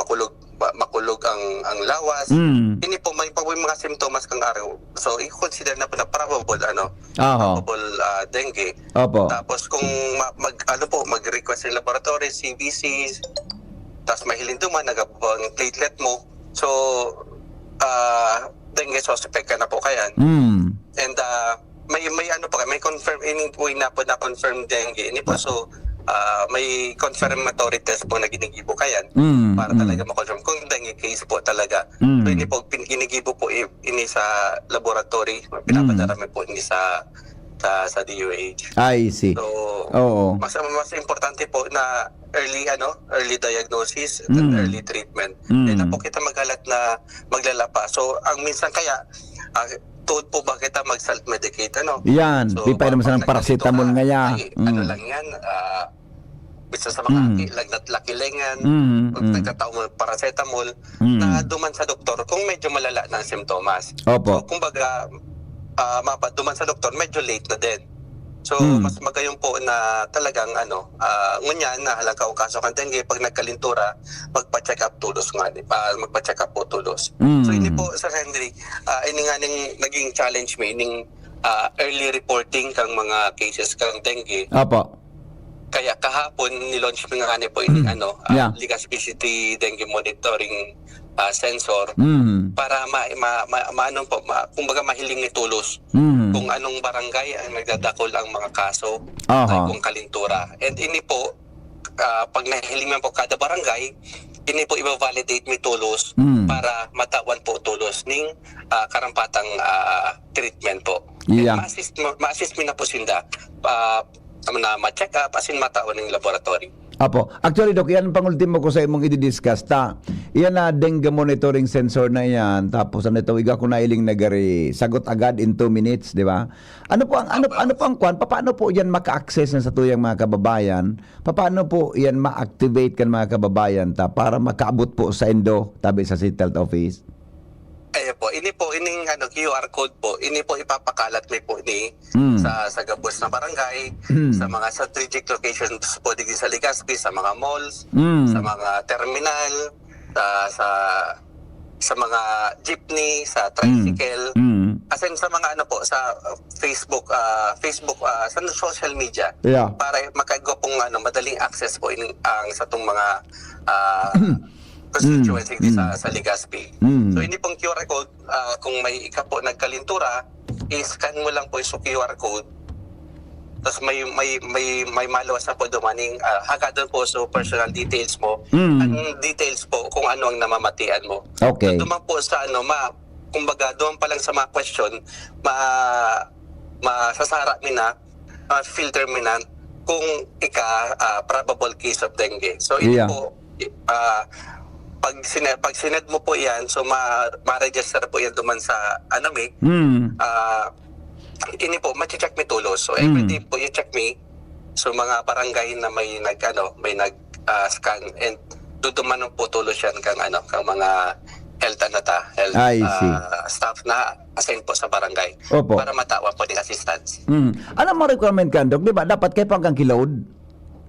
makulog ang lawas. Ini po may mga simptomas kang araw. So i-consider na po na probable dengue. Opo. Tapos kung mag-request sa laboratory CBC, tapos mahiling duman nagabang platelet mo. So dengue suspect ka na po kayan. And may confirm na confirm dengue. Ini po so may confirmatory test po na ginigibo kayan para talaga ma-confirm kung dengue case po talaga. So ini po ginigibo po ini sa laboratory, pinapadarami po ini sa DOH. I see. So mas importante po na early diagnosis and early treatment. Hindi na po kita maghalat na maglalapa. So ang minsan kaya tuod po ba kita mag-self-medicate, Yan, So, di pa naman sa ng paracetamol nga ya. Lang yan, bisa sa mga lagnat lakilengan, pag nagkataon mo paracetamol, na duman sa doktor kung medyo malala na ang simptomas. Opo. So, kumbaga, duman sa doktor, medyo late na din. So, mas magayon po na talagang ngunyan na halangka o kaso kang dengue, pag nagkalintura, magpa-check up tulos nga, magpa-check up po tulos. So, hindi po, Sir Henry, ini nga naging challenge mo, ining early reporting kang mga cases kang dengue. Opo. Kaya kahapon, nilaunch mo nga po ining Legazpi City Dengue Monitoring Sensor para kumbaga mahiling ni tulos kung anong barangay ang nagdadakol ang mga kaso kung kalintura. And ini po, pag nahiling man po kada barangay, ini po i-validate mi tulos para matawan po tulos ning karampatang treatment po. Yeah. Ma-assist mi na po sinda na ma-check up asin matawan ning laboratory. Apo. Actually, Dok, yan ang pangultimo ko sa imong i-discuss ta. Iyan na dengue monitoring sensor na yan. Tapos ano ito, iga ko na iling nagari sagot agad in 2 minutes, di ba? Ano po ang kwan? Paano po yan maka-access na sa tuyang mga kababayan? Paano po yan ma-activate kan mga kababayan ta para makaabot po sa Indo, tabi sa City Health Office? Ini po ining QR code po, ini po ipapakalat mi po ni sa gabos na barangay, sa mga strategic locations po digdi sa Legazpi, sa mga malls, sa mga terminal, sa mga jeepney, sa tricycle, as in sa mga sa Facebook, sa social media, para makagawa pong madaling access po ang sa tong mga constituency sa Legazpi. So hindi pong QR code, kung may ika po nagkalintura, i-scan mo lang po yung QR code. Tapos may maluwas na po dumaning hagadon po so personal details mo. Ang details po kung ano ang namamatian mo. Okay. So duman po sa kumbaga doon pa lang sa mga question, masasara mi na, filter mi na kung probable case of dengue. So hindi po pag sined mo po yan, so ma-register po yan duman sa ini po ma-check mi tulos. So every day po i-check mi so mga barangay na may nag scan and duduman po tulos yan kang mga health staff na assign po sa barangay. Opo. Para matawan po ng assistance. Ano mo requirement ka, Dok? Di ba dapat kayo pang kiload?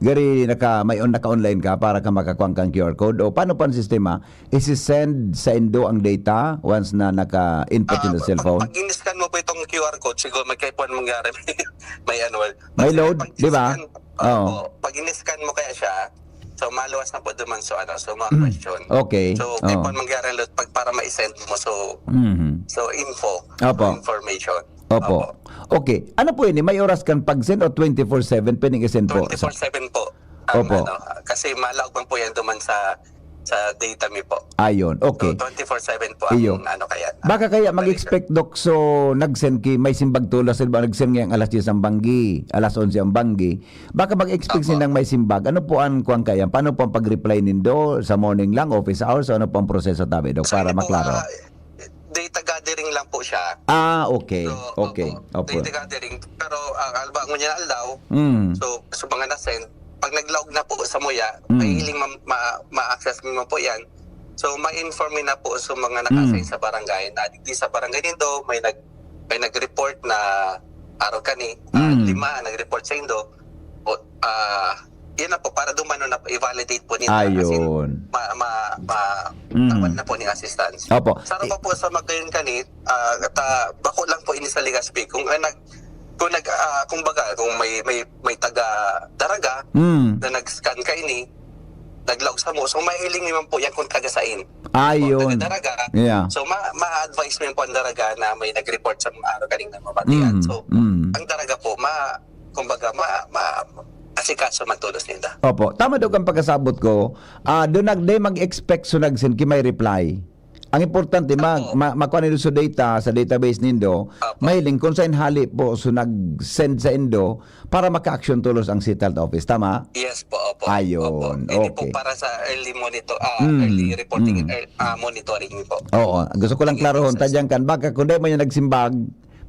Gari naka-online ka para ka makakuha kang QR code o paano pa ang sistema? Isi-send sa Indo ang data once na naka-input in the cellphone? Pag in-scan mo po itong QR code, siguro magkaipuan mangyari may may load, di ba? Pag in-scan mo kaya siya, so maluwas na po duman so mga question. Okay. So kaipuan mangyari load para ma-send mo so information. Opo. Okay. Ano po yun? May oras kang pag-send o 24/7 pwedeng i-send po? 24/7 po. Opo. Kasi malawag man po yan duman sa data mi po. Ayon. Okay. So 24/7 po ang kaya. Baka kaya mag-expect, Dok, so nag-send may simbag tulas, nag-send ngayong alas 10 ang banggi, alas 11 ang banggi. Baka mag-expect silang may simbag. Ano po ang kuwang kaya? Paano po ang pag-reply nindo? Sa morning lang, office hours, o ano po ang proseso tabi, Dok, para maklaro? Data gathering lang po siya. Okay. So, Okay. Data gathering. Pero alba mo niya aldaw. So mga na-send, pag nag-log na po sa Moya, may hiling ma-access mo po yan. So ma-inform na po sa mga naka-assign sa barangay na di sa barangay nindo may nag-report na araw kani, 5 nag-report sa Indo. Yan na po, para dumano na i-validate po nila. Ayun. Tawad na po ni assistance. Opo. Sara pa po sa magayon kanit, bako lang po ini sa Legazpi. Kung may taga daraga na nag-scan ka ini, nag-log sa mo, so mahiling naman po yan kung taga-sain. Ayun. Taga-daraga. Yeah. So ma-advise mo po ang daraga na may nag-report sa mga araw kaning namamatian. So ang daraga po, asikaso magtulos nila. Opo. Tama daw ang pagkasabot ko. Doon mag-expect so nag-send may reply. Ang importante, makuha nito sa data, sa database nindo, mahiling kung saan hali po so nag-send sa Indo para maka-action tulos ang City Health Office. Tama? Yes po, opo. Ayun. Hindi Okay. po para sa early early reporting, monitoring po. Oo. Gusto ko lang klarohon. Tadyang kan. Baka kung di mo yung nagsimbag,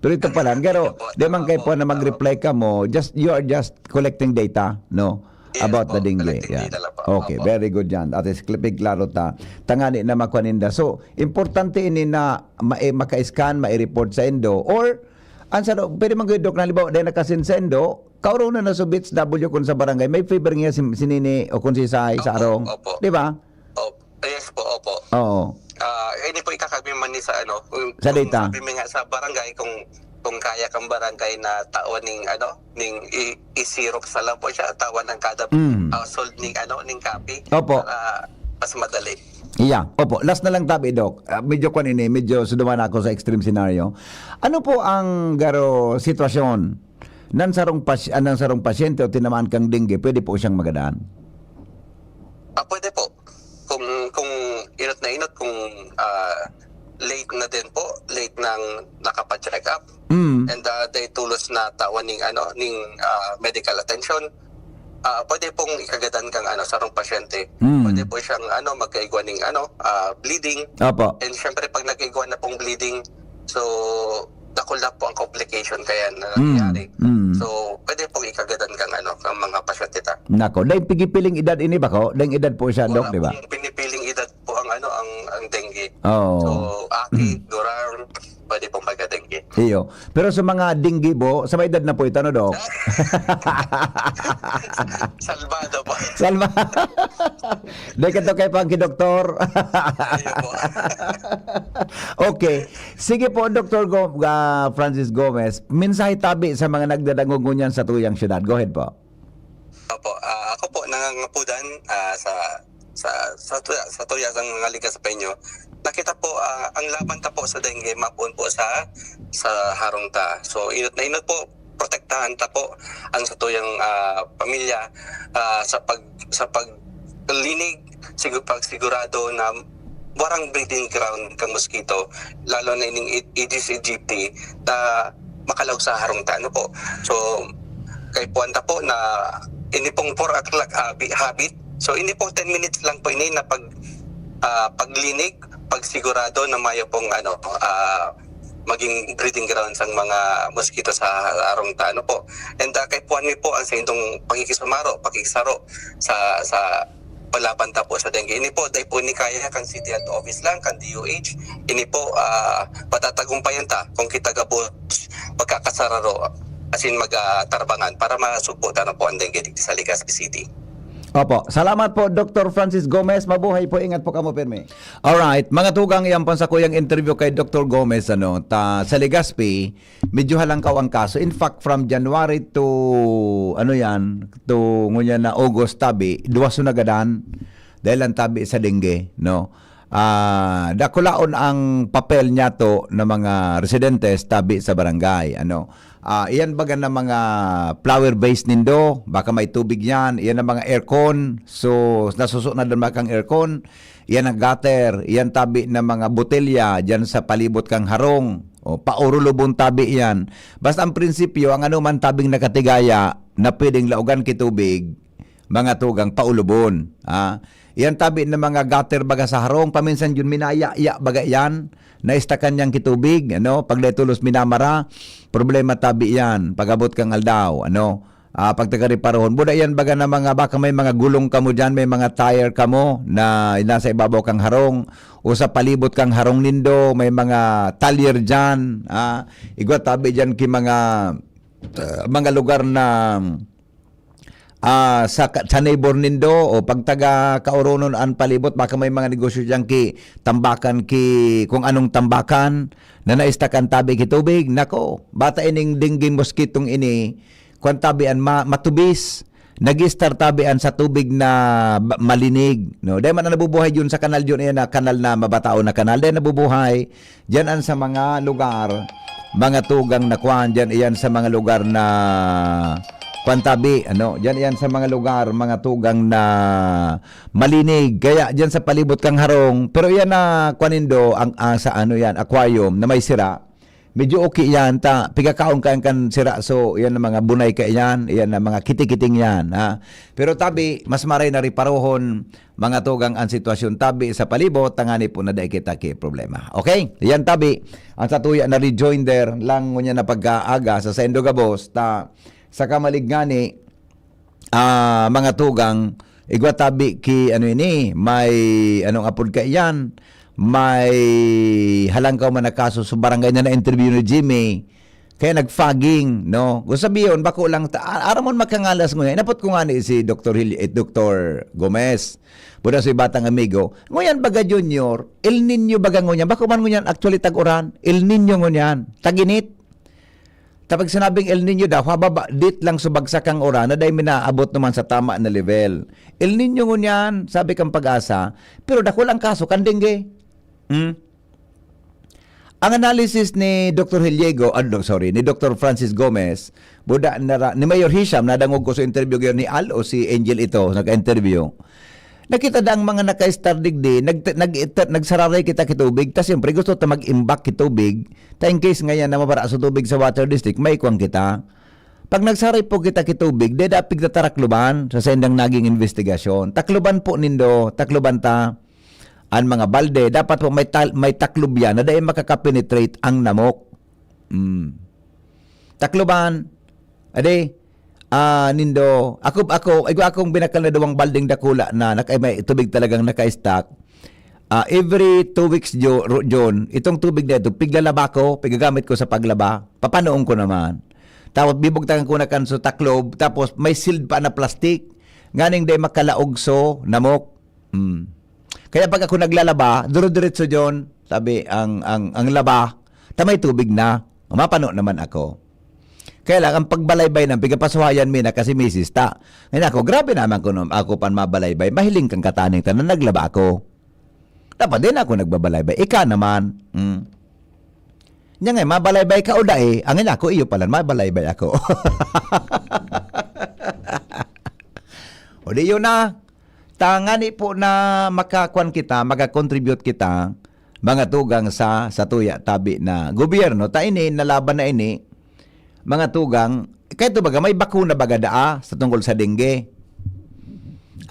pero ito pala, pero di man kayo po na mag-reply ka mo, you are just collecting data, no? About the dengue. Yeah. Okay, very good yan. At is clipping klaro ta. Tangani na makuaninda. So, importante ini na maka-scan, ma-report sa Indo, or, pwede man kayo, Dok, na libaw, dahil nakasin sa Indo, kauro na sa Bits W kung sa barangay, may favor nga sinini o kung si Sai sa arong. Di ba? Yes po, opo. Oo. Hindi po ikakabiman ni sa sa data. Kung nga sa barangay, kung kaya kang barangay na tawan ning i-xerox sa lang po siya, tawan ng kada household ning copy. Opo. Para mas madali. Yeah, opo. Last na lang tabi, Dok. Medyo suduman ako sa extreme scenario. Ano po ang sitwasyon ng sarong pasyente o tinamaan kang dengue, pwede po siyang magadaan? Pwede po. Kung nainot kung late na din po, late nang nakapa-check up. And day tulos na tawan ning medical attention. Pwede pong ikagadan kang sarong pasyente. Pwede po siyang magkaigwa ning bleeding. Opo. And syempre pag nagkaigwa na pong bleeding, so dakula po ang complication kaya na nangyari. So pwede pong ikagadan kang kang mga pasyente ta. Nako, dahil pigipiling edad ini ba ko? Dahil edad po siya, Dok, di ba? Pinipiling edad po ang ang dengue. Oo. So aki, durar, pwede pong magka-dengue. Iyo. Pero sa mga dinggi po, sa may edad na po ito, no, Dok? Salvado po. Salma. Dahil ka to kay Pangki Doktor. Okay. Sige po, Dr. Francis Gomez. Mensahe tabi sa mga nagdadangungunyan sa tuyang syudad. Go ahead po. Opo, ako po nangangapudan sa tuya ng mga liga sa Penyo. Nakita po ang laban ta po sa dengue mapun po sa harong ta. So inot na inot po, protektahan ta po ang sa tuyang pamilya sa paglinig sigurado na warang breeding ground kang mosquito, lalo na ining Aedes aegypti na makalaw sa harong ta po. So kay puwanta po na ini pong 4 o'clock habit. So ini po 10 minutes lang po ini na paglinig, pagsigurado na mayo pong maging breeding grounds ang mga mosquito sa arong ta po. And kay puwan mi po ang sa indong pakikisaro sa palaban ta po sa dengue. Ini po dahil po ni kaya kan city health office lang, kan DOH. Ini po patatagumpayan ta kung kita gabot pagkakasararo asin mag-tarbangan para masuporta na po ang dengue dito sa Legazpi City. Opo. Salamat po, Dr. Francis Gomez. Mabuhay po. Ingat po kamo, Perme. Alright. Mga tugang iyan sa kuyang interview kay Dr. Gomez, sa Legazpi, medyo halangkaw ang kaso. In fact, from January to, to ngunya na August tabi, duwas na gadan dahil ang tabi sa dengue, no? Dakulaon ang papel niya to ng mga residentes tabi sa barangay, iyan baga na mga flower base nindo, baka may tubig yan, iyan ang mga aircon, so nasuso na doon makang aircon, iyan ang gutter, iyan tabi na mga botelya dyan sa palibot kang harong, o paurulubon tabi yan. Basta ang prinsipyo, ang anuman tabing nakatigaya na pwedeng laugan kitubig, mga tugang paulubon. Iyan tabi na mga gutter baga sa harong, paminsan yun minaya-iya baga yan, naistakan niyang kitubig, pag tulos minamara, problema tabi yan, pagabot kang aldaw, pag tagariparahon. Buda yan baga na mga, baka may mga gulong kamo dyan, may mga tire kamo na nasa ibabaw kang harong, o sa palibot kang harong nindo, may mga talyer dyan, igwa tabi dyan ki mga lugar na sa neighbor nindo o pagtaga kauronon an palibot baka may mga negosyo diyan ki tambakan ki kung anong tambakan na naistakan tabi ki tubig, nako bata ining dingging moskitong ini kung tabian matubis nag-start tabian sa tubig na malinig, no? Dahil man nabubuhay yun sa kanal yun, na kanal na mabatao na kanal, dahil nabubuhay dyan sa mga lugar, mga tugang na kwan, dyan iyan sa mga lugar na Pantabi, diyan yan sa mga lugar, mga tugang na malinig. Kaya diyan sa palibot kang harong, pero yan na kwanindo ang sa aquarium na may sira. Medyo okay yan pigakaon kan sira, so yan na mga bunay ka yan na mga kitikiting yan, Pero tabi mas maray na riparohon mga tugang ang sitwasyon tabi sa palibot tangani po na dai kita ki problema. Okay? Yan tabi ang satuya na rejoinder lang ngunya na pagkaaga sa Sendo Gabos sa kamaligngani mga tugang igwa tabi ki may apod ka iyan, may halangkaw man na kaso sa barangay na interview ni Jimmy kaya nagfagging, gusto sabihin bako lang aramon makangalas nguyan napot ko nga ni si Dr. Gomez buda si batang amigo nguyan baga junior El Nino baga nguyan bako man nguyan actually tag-uran El Nino nguyan taginit. Tapos sinabing El Nino daw, hababa, dit lang subagsak ang oras na dahil minaabot naman sa tama na level. El Nino ngunyan, sabi kang Pag-asa, pero dako lang kaso, kan dengue. Ang analysis ni Dr. ni Dr. Francis Gomez, buda ni Mayor Hisham, nadangog ko sa interview ni Al o si Angel ito, nag-interview. Nakita da ang mga naka-star digdi, nagsararay kita kitubig, ta siyempre gusto ta mag-imbak kitubig, ta in case ngayon na mabara sa tubig sa water district, may kuwang kita. Pag nagsaray po kita kitubig, de dapig na tarakluban sa sendang naging investigasyon. Takluban po nindo, takluban ta, ang mga balde, dapat po may taklob yan na dahil makakapenetrate ang namok. Takluban, ade, nindo, akong binakal na dawang balding dakula na may tubig talagang naka-stack. Every 2 weeks, John, itong tubig na ito, piglalaba ko, pigagamit ko sa paglaba, papanoong ko naman. Tapos bibugtangan ko na kanso taklob, tapos may sealed pa na plastic, nganing day makalaogso, namok. Kaya pag ako naglalaba, duro-diretso John, sabi, ang laba, tamay tubig na, mapano naman ako. Kaya lang, ang pagbalaybay ng pigapasuhayan mi na kasi misis ta. Ngayon ako, grabe naman ako pan mabalaybay. Mahiling kang kataning ta na naglaba ako. Dapat din ako nagbabalaybay. Ika naman. Nya ngayon, mabalaybay ka o dae. Ang ina ako, iyo pala, mabalaybay ako. O di yun na. Tangani po na makakuan kita, makakontribute kita, mga tugang sa tuya tabi na gobyerno. Ta ini, nalaban na ini, mga tugang, kahit baga may bakuna baga daa sa tungkol sa dengue.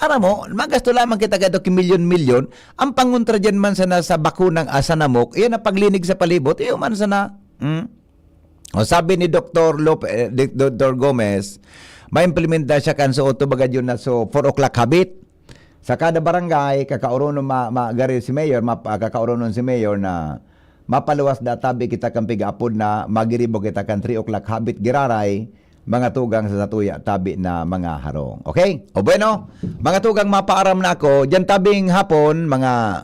Aram mo, magasto lamang kita kahit milyon-milyon, ang panguntra dyan man sana sa bakunang asanamok, iyan ang paglinig sa palibot, iyan man sana. O sabi ni Dr. Gomez, ma-implementa siya kan so oto baga yun na so 4 o'clock habit. Sa kada barangay, kakauronon si Mayor, kakauronon si Mayor na mapaluwas da tabi kita kang pigapod na magiribo kita kan 3 o'clock habit giraray mga tugang sa tuya tabi na mga harong. Okay? O bueno, mga tugang mapaaram na ako, dyan tabing hapon, mga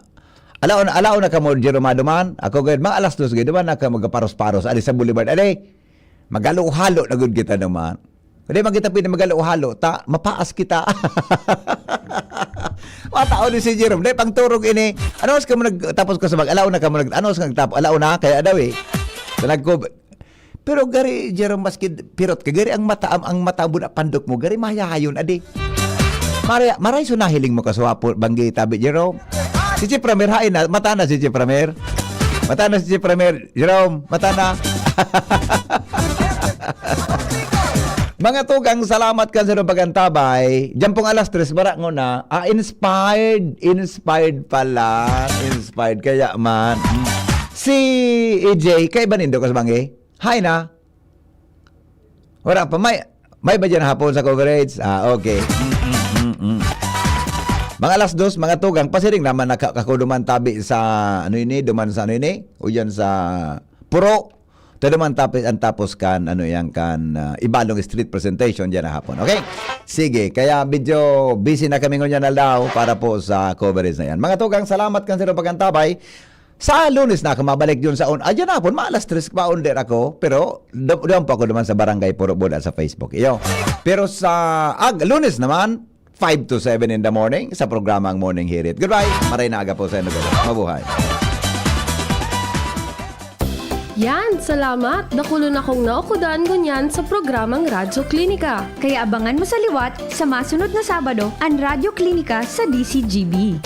alaon na ka mo Jeromaduman, ako gayud mga alas 2 gayud man na ka magaparos-paros ali sa Boulevard. Ali, magalo-halo na gud kita naman. Hindi magkita pwede magalo-halo, ta mapaas kita. Matao ni si Jerome, dahil pang turog ini, ano ka mo tapos ko sa alaw na ka mo ano ka nagtapos, alaw na, kaya daw eh. Pero gari, Jerome, maski pirot ka, gari ang mata mo na pandok mo, gari mahayahayon, adi. Maray sunahiling mo kaswapo, banggi tabi, Jerome. Si Chipramer, hain na, mata na si Chipramer. Mata na si Chipramer, Jerome, mata na. Mga tugang, salamat ka sa pagantabay. Diyan pong alas 3, barak ngo na. Inspired pala. Inspired, kaya man. Si EJ, kay ba nindo ka sa bangi? Hi na. Wala pa, may ba dyan hapon sa coverage? Okay. Mga alas 2, mga tugang, pasiring naman nakakuduman tabi sa, duman sa o yan sa Puro. Todo man tapos kan Ibalong street presentation diyan na hapon. Okay? Sige, kaya medyo busy na kami ngayon na daw para po sa coverage na yan. Mga tugang, salamat kan sa pagantabay. Sa Lunes na ako mabalik yun sa diyan na hapon, maalas 3 pa under ako, pero doon pa ako naman sa Barangay Puro Buda sa Facebook. Iyo. Pero sa Lunes naman 5 to 7 in the morning sa programang Morning Hirit. Goodbye. Maray na aga po sa inyo. Mabuhay. Yan, salamat. Nakulon akong naukudan ngunyan sa programang Radyo Klinika. Kaya abangan mo sa liwat sa masunod na Sabado ang Radyo Klinika sa DCGB.